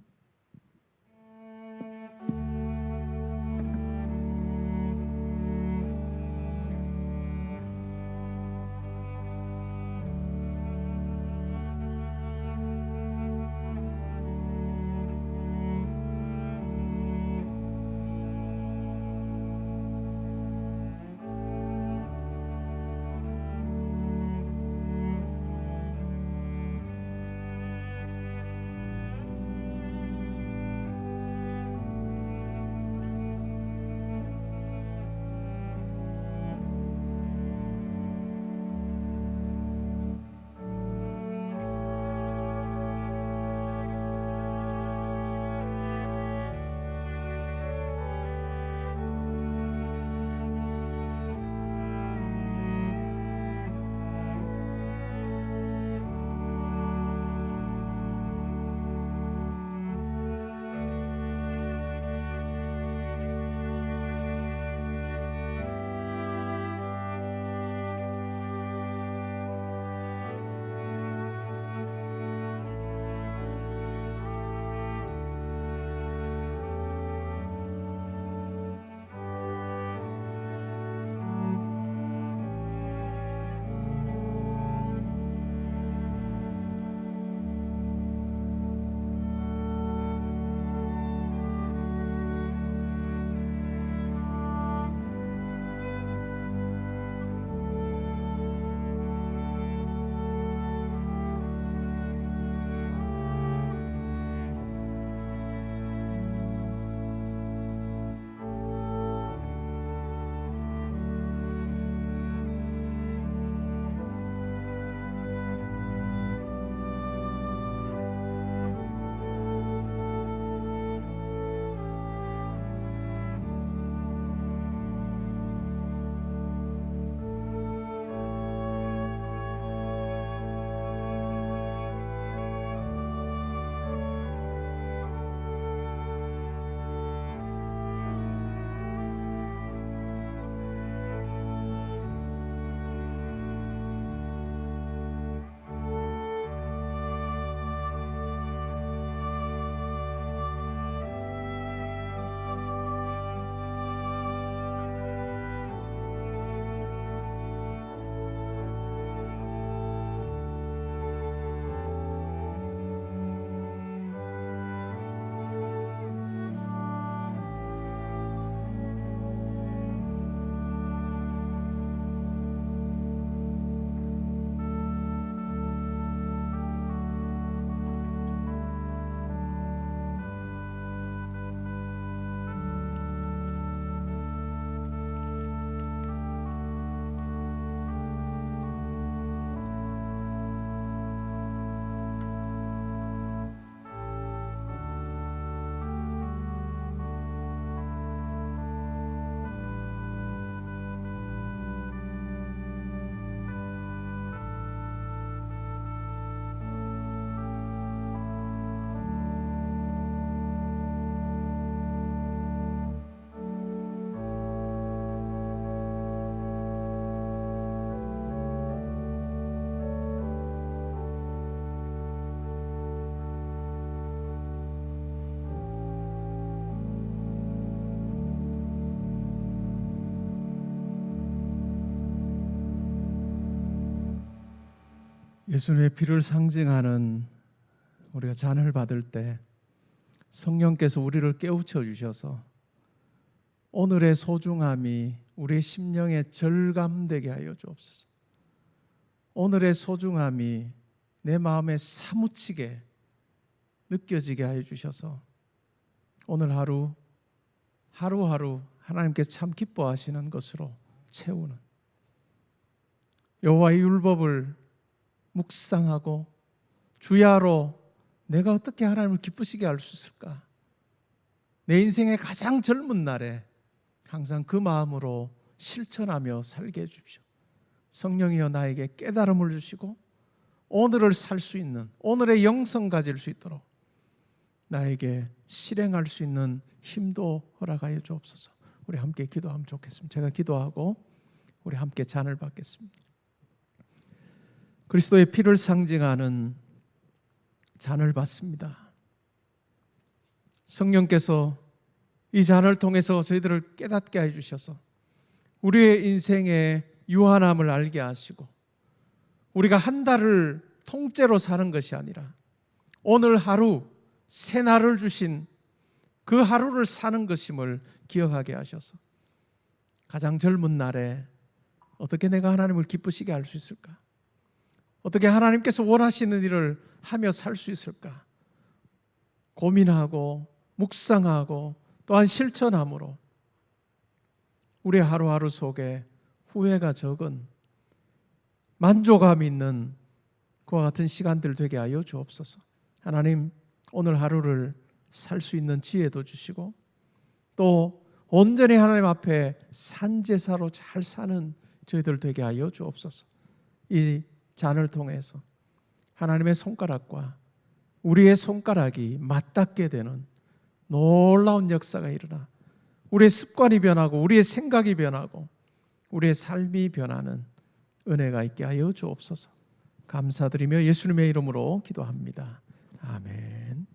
예수님의 피를 상징하는 우리가 잔을 받을 때 성령께서 우리를 깨우쳐 주셔서 오늘의 소중함이 우리의 심령에 절감되게 하여 주옵소서. 오늘의 소중함이 내 마음에 사무치게 느껴지게 하여 주셔서 오늘 하루하루 하나님께서 참 기뻐하시는 것으로 채우는, 여호와의 율법을 묵상하고 주야로 내가 어떻게 하나님을 기쁘시게 할 수 있을까? 내 인생의 가장 젊은 날에 항상 그 마음으로 실천하며 살게 해주십시오. 성령이여 나에게 깨달음을 주시고 오늘을 살 수 있는, 오늘의 영성 가질 수 있도록 나에게 실행할 수 있는 힘도 허락하여 주옵소서. 우리 함께 기도하면 좋겠습니다. 제가 기도하고 우리 함께 잔을 받겠습니다. 그리스도의 피를 상징하는 잔을 받습니다. 성령께서 이 잔을 통해서 저희들을 깨닫게 해주셔서 우리의 인생의 유한함을 알게 하시고 우리가 한 달을 통째로 사는 것이 아니라 오늘 하루 새날을 주신 그 하루를 사는 것임을 기억하게 하셔서 가장 젊은 날에 어떻게 내가 하나님을 기쁘시게 할 수 있을까? 어떻게 하나님께서 원하시는 일을 하며 살 수 있을까? 고민하고 묵상하고 또한 실천함으로 우리 하루하루 속에 후회가 적은 만족감 있는 그와 같은 시간들 되게 하여 주옵소서. 하나님, 오늘 하루를 살 수 있는 지혜도 주시고 또 온전히 하나님 앞에 산제사로 잘 사는 저희들 되게 하여 주옵소서. 이 잔을 통해서 하나님의 손가락과 우리의 손가락이 맞닿게 되는 놀라운 역사가 일어나 우리의 습관이 변하고 우리의 생각이 변하고 우리의 삶이 변하는 은혜가 있게 하여 주옵소서. 감사드리며 예수님의 이름으로 기도합니다. 아멘.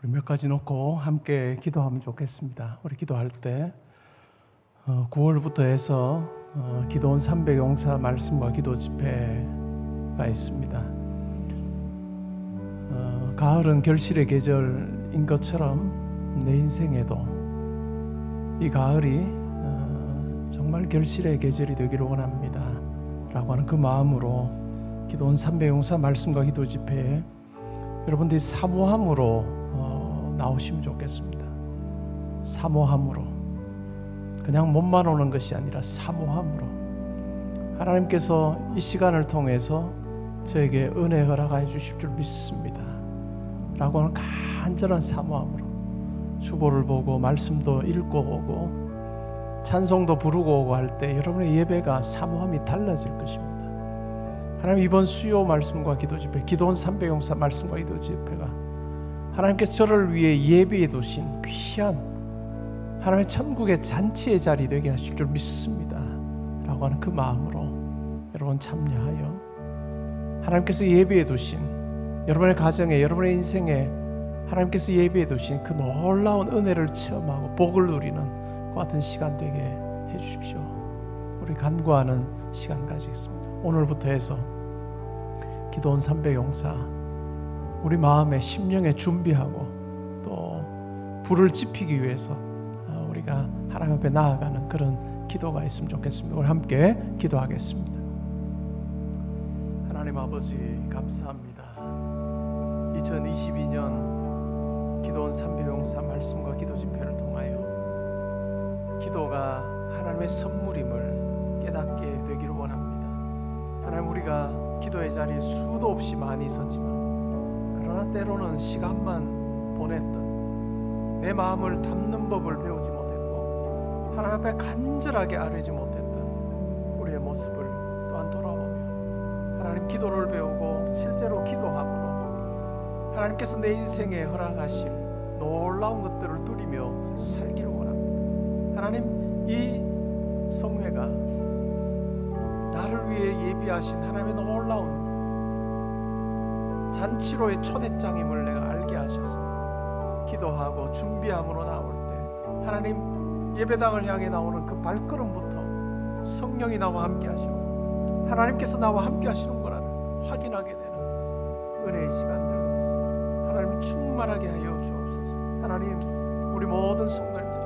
우리 몇 가지 놓고 함께 기도하면 좋겠습니다. 우리 기도할 때 9월부터 해서 기도원 300용사 말씀과 기도 집회가 있습니다. 가을은 결실의 계절인 것처럼 내 인생에도 이 가을이 정말 결실의 계절이 되기를 원합니다 라고 하는 그 마음으로 기도원 300용사 말씀과 기도 집회에 여러분들이 사모함으로 나오시면 좋겠습니다. 사모함으로, 그냥 몸만 오는 것이 아니라 사모함으로 하나님께서 이 시간을 통해서 저에게 은혜 허락하여 주실 줄 믿습니다 라고 하는 간절한 사모함으로 주보를 보고 말씀도 읽고 오고 찬송도 부르고 오고 할 때 여러분의 예배가 사모함이 달라질 것입니다. 하나님, 이번 수요 말씀과 기도 집회, 기도원 300용사 말씀과 기도 집회가 하나님께서 저를 위해 예비해 두신 귀한 하나님의 천국의 잔치의 자리 되게 하실 줄 믿습니다 라고 하는 그 마음으로 여러분 참여하여 하나님께서 예비해 두신 여러분의 가정에, 여러분의 인생에 하나님께서 예비해 두신 그 놀라운 은혜를 체험하고 복을 누리는 그 같은 시간 되게 해 주십시오. 우리 간구하는 시간 가지겠습니다. 오늘부터 해서 기도원 300용사 우리 마음에 심령에 준비하고 또 불을 지피기 위해서 우리가 하나님 앞에 나아가는 그런 기도가 있으면 좋겠습니다. 우리 함께 기도하겠습니다. 하나님 아버지, 감사합니다. 2022년 기도원 300용사 말씀과 기도 집회를 통하여 기도가 하나님의 선물임을 깨닫게 되기를 원합니다. 하나님, 우리가 기도의 자리에 수도 없이 많이 있었지만 그러나 때로는 시간만 보냈던, 내 마음을 담는 법을 배우지 못했고 하나님 앞에 간절하게 아뢰지 못했던 우리의 모습을 또한 돌아보며 하나님, 기도를 배우고 실제로 기도함으로 하나님께서 내 인생에 허락하실 놀라운 것들을 누리며 살기를 원합니다. 하나님, 이 성회가 나를 위해 예비하신 하나님의 놀라운 잔치로의 초대장임을 내가 알게 하셔서 기도하고 준비함으로 나올 때 하나님, 예배당을 향해 나오는 그 발걸음부터 성령이 나와 함께 하시고 하나님께서 나와 함께 하시는 거라는 확인하게 되는 은혜의 시간들로 하나님 충만하게 하여 주옵소서. 하나님, 우리 모든 성도님들이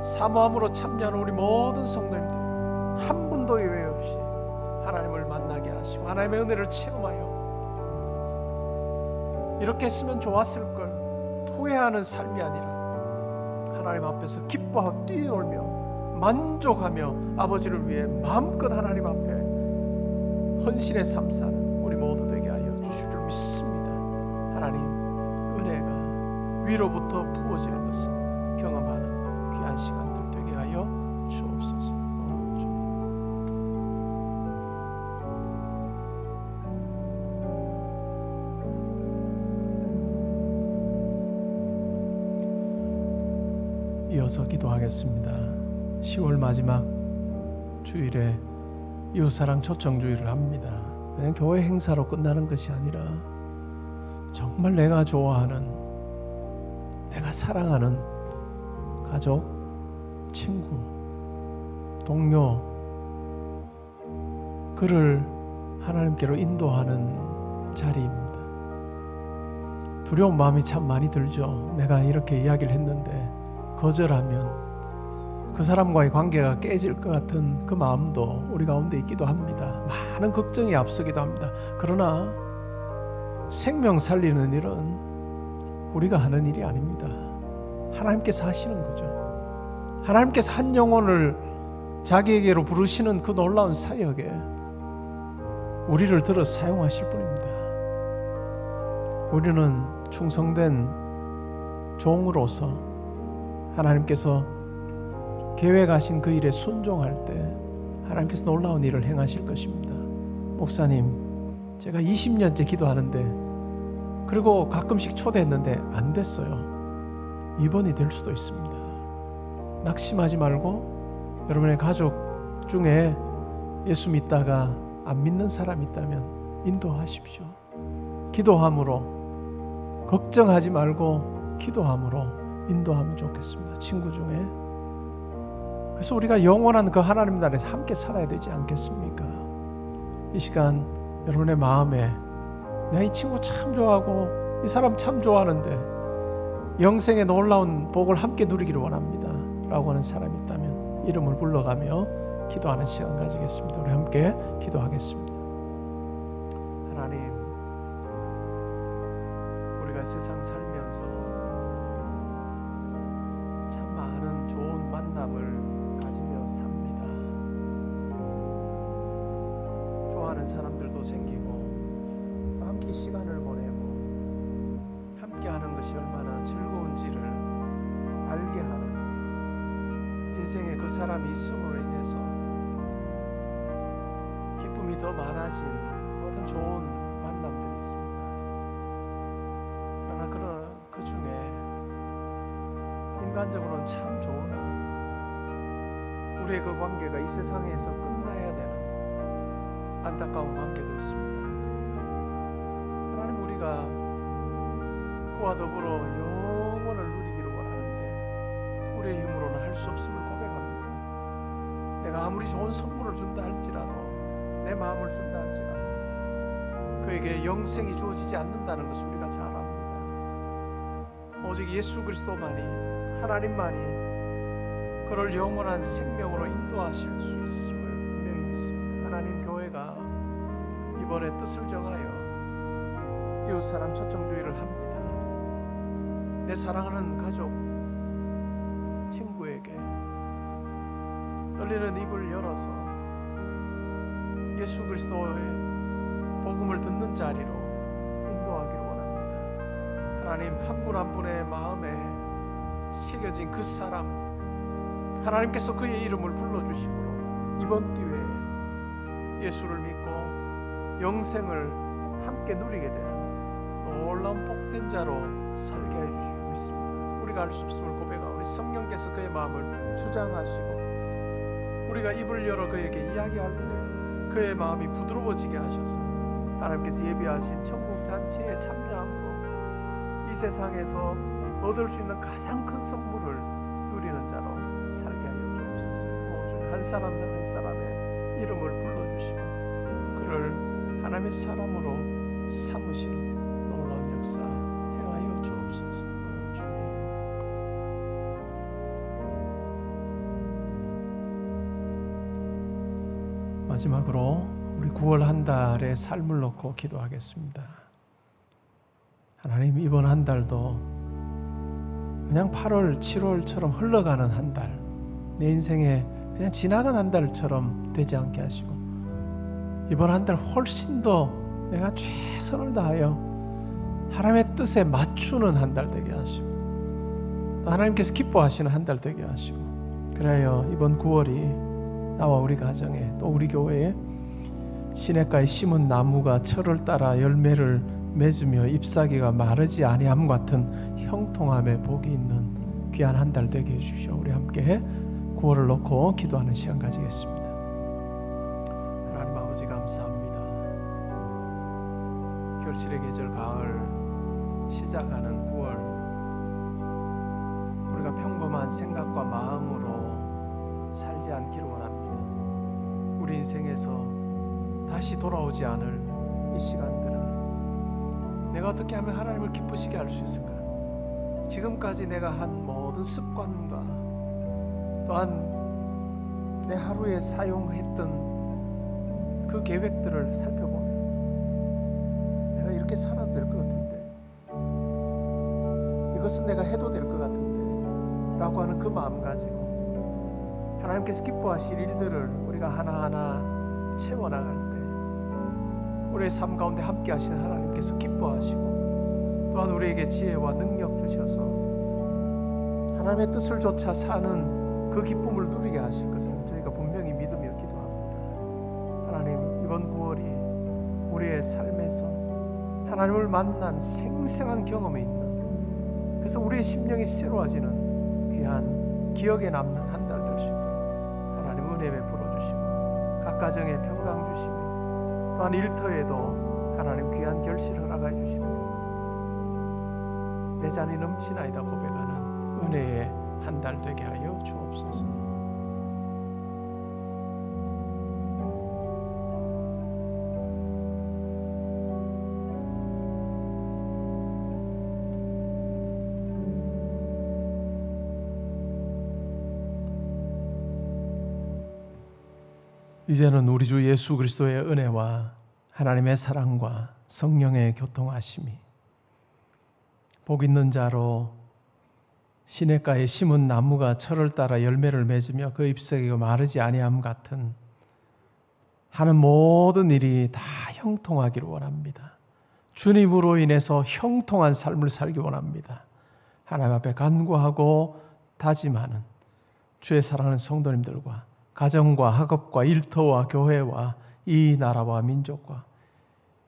사모함으로 참여하는 우리 모든 성도님들이 한 분도 예외 없이 하나님을 만나게 하시고 하나님의 은혜를 체험하여 이렇게 했으면 좋았을 걸 후회하는 삶이 아니라 하나님 앞에서 기뻐하고 뛰놀며 만족하며 아버지를 위해 마음껏 하나님 앞에 헌신의 삶 사는 우리 모두 되게 하여 주실 줄 믿습니다. 하나님, 은혜가 위로부터 부어지는 것을 경험하는 귀한 시간들 되게 하여 주옵소서. 이어서 기도하겠습니다. 10월 마지막 주일에 이웃사랑 초청주일을 합니다. 그냥 교회 행사로 끝나는 것이 아니라 정말 내가 좋아하는, 내가 사랑하는 가족, 친구, 동료, 그를 하나님께로 인도하는 자리입니다. 두려운 마음이 참 많이 들죠. 내가 이렇게 이야기를 했는데 거절하면 그 사람과의 관계가 깨질 것 같은 그 마음도 우리 가운데 있기도 합니다. 많은 걱정이 앞서기도 합니다. 그러나 생명 살리는 일은 우리가 하는 일이 아닙니다. 하나님께서 하시는 거죠. 하나님께서 한 영혼을 자기에게로 부르시는 그 놀라운 사역에 우리를 들어 사용하실 뿐입니다. 우리는 충성된 종으로서 하나님께서 계획하신 그 일에 순종할 때 하나님께서 놀라운 일을 행하실 것입니다. 목사님, 제가 20년째 기도하는데 그리고 가끔씩 초대했는데 안 됐어요. 이번이 될 수도 있습니다. 낙심하지 말고 여러분의 가족 중에 예수 믿다가 안 믿는 사람이 있다면 인도하십시오. 기도함으로 걱정하지 말고 기도함으로 인도하면 좋겠습니다. 친구 중에. 그래서 우리가 영원한 그 하나님 나라에서 함께 살아야 되지 않겠습니까? 이 시간 여러분의 마음에 내가 이 친구 참 좋아하고 이 사람 참 좋아하는데 영생의 놀라운 복을 함께 누리기를 원합니다 라고 하는 사람이 있다면 이름을 불러가며 기도하는 시간 가지겠습니다. 우리 함께 기도하겠습니다. 하나님, 우리가 세상 살면서 참 많은 좋은 만남을 가지며 삽니다. 좋아하는 사람들도 생기고 또 함께 시간을 보내고 함께 하는 것이 얼마나 즐거운지를 알게 하는 인생에 그 사람이 있음으로 인해서 기쁨이 더 많아진 모든 좋은 만남들이 있습니다. 그러나 그 중에 인간적으로는 참 좋으나 우리의 그 관계가 이 세상에서 끝나야 되는 안타까운 관계도 있습니다. 하나님, 우리가 그와 더불어 영원을 누리기를 원하는데 우리의 힘으로는 할 수 없음을 고백합니다. 내가 아무리 좋은 선물을 준다 할지라도, 내 마음을 준다 할지라도 그에게 영생이 주어지지 않는다는 것을 우리가 잘 압니다. 오직 예수 그리스도만이, 하나님만이 그를 영원한 생명으로 인도하실 수 있음을 분명히 믿습니다. 하나님, 교회가 이번에 뜻을 정하여 이웃사람 초청주의를 합니다. 내 사랑하는 가족, 친구에게 떨리는 입을 열어서 예수 그리스도의 복음을 듣는 자리로 인도하기를 원합니다. 하나님, 한 분 한 분의 마음에 새겨진 그 사람, 하나님께서 그의 이름을 불러주심으로 이번 기회에 예수를 믿고 영생을 함께 누리게 되는 놀라운 복된 자로 살게 해주시고 믿습니다. 우리가 알 수 없음을 고백하오니 성령께서 그의 마음을 주장하시고 우리가 입을 열어 그에게 이야기할 때 그의 마음이 부드러워지게 하셔서 하나님께서 예비하신 천국 잔치에 참여함으로 이 세상에서 얻을 수 있는 가장 큰 선물을 누리는 자로 살게 하여 주옵소서. 한 사람 한 사람의 이름을 불러주시고 그를 하나님의 사람으로 삼으시는 놀라운 역사 행하여 주옵소서. 마지막으로 우리 9월 한 달의 삶을 놓고 기도하겠습니다. 하나님, 이번 한 달도 그냥 8월, 7월처럼 흘러가는 한 달, 내 인생에 그냥 지나간 한 달처럼 되지 않게 하시고 이번 한 달 훨씬 더 내가 최선을 다하여 하나님의 뜻에 맞추는 한 달 되게 하시고 또 하나님께서 기뻐하시는 한 달 되게 하시고 그래야 이번 9월이 나와 우리 가정에 또 우리 교회에 시냇가에 심은 나무가 철을 따라 열매를 맺으며 잎사귀가 마르지 아니함 같은 형통함의 복이 있는 귀한 한 달 되게 해주십시오. 우리 함께 9월을 놓고 기도하는 시간 가지겠습니다. 하나님 아버지, 감사합니다. 결실의 계절 가을 시작하는 9월, 우리가 평범한 생각과 마음으로 살지 않기를 원합니다. 우리 인생에서 다시 돌아오지 않을 이 시간들을 내가 어떻게 하면 하나님을 기쁘시게 할 수 있을까? 지금까지 내가 한 모든 습관과 또한 내 하루에 사용했던 그 계획들을 살펴보면 내가 이렇게 살아도 될 것 같은데, 이것은 내가 해도 될 것 같은데 라고 하는 그 마음 가지고 하나님께서 기뻐하실 일들을 우리가 하나하나 채워나갈 때 우리의 삶 가운데 함께 하시는 하나님께서 기뻐하시고 또한 우리에게 지혜와 능력 주셔서 하나님의 뜻을 좇아 사는 그 기쁨을 누리게 하실 것을 저희가 분명히 믿으며 기도합니다. 하나님, 이번 9월이 우리의 삶에서 하나님을 만난 생생한 경험이 있는, 그래서 우리의 심령이 새로워지는 귀한 기억에 남는 한 달 될 수 있도록 하나님 은혜 베풀어 주시고 각 가정에 평강 주시며 또한 일터에도 하나님 귀한 결실을 허락해 주시며 내 잔이 넘치나이다 고백하는 은혜의 한 달 되게 하여 주옵소서. 이제는 우리 주 예수 그리스도의 은혜와 하나님의 사랑과 성령의 교통하심이 복 있는 자로 시냇가에 심은 나무가 철을 따라 열매를 맺으며 그 잎사귀가 마르지 아니함 같은 하는 모든 일이 다 형통하기를 원합니다. 주님으로 인해서 형통한 삶을 살기 원합니다. 하나님 앞에 간구하고 다짐하는 주의 사랑하는 성도님들과 가정과 학업과 일터와 교회와 이 나라와 민족과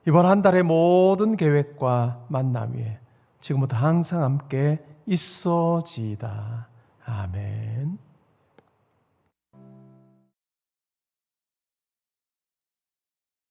이번 한 달의 모든 계획과 만남 위에 지금부터 항상 함께 있어지이다. 아멘.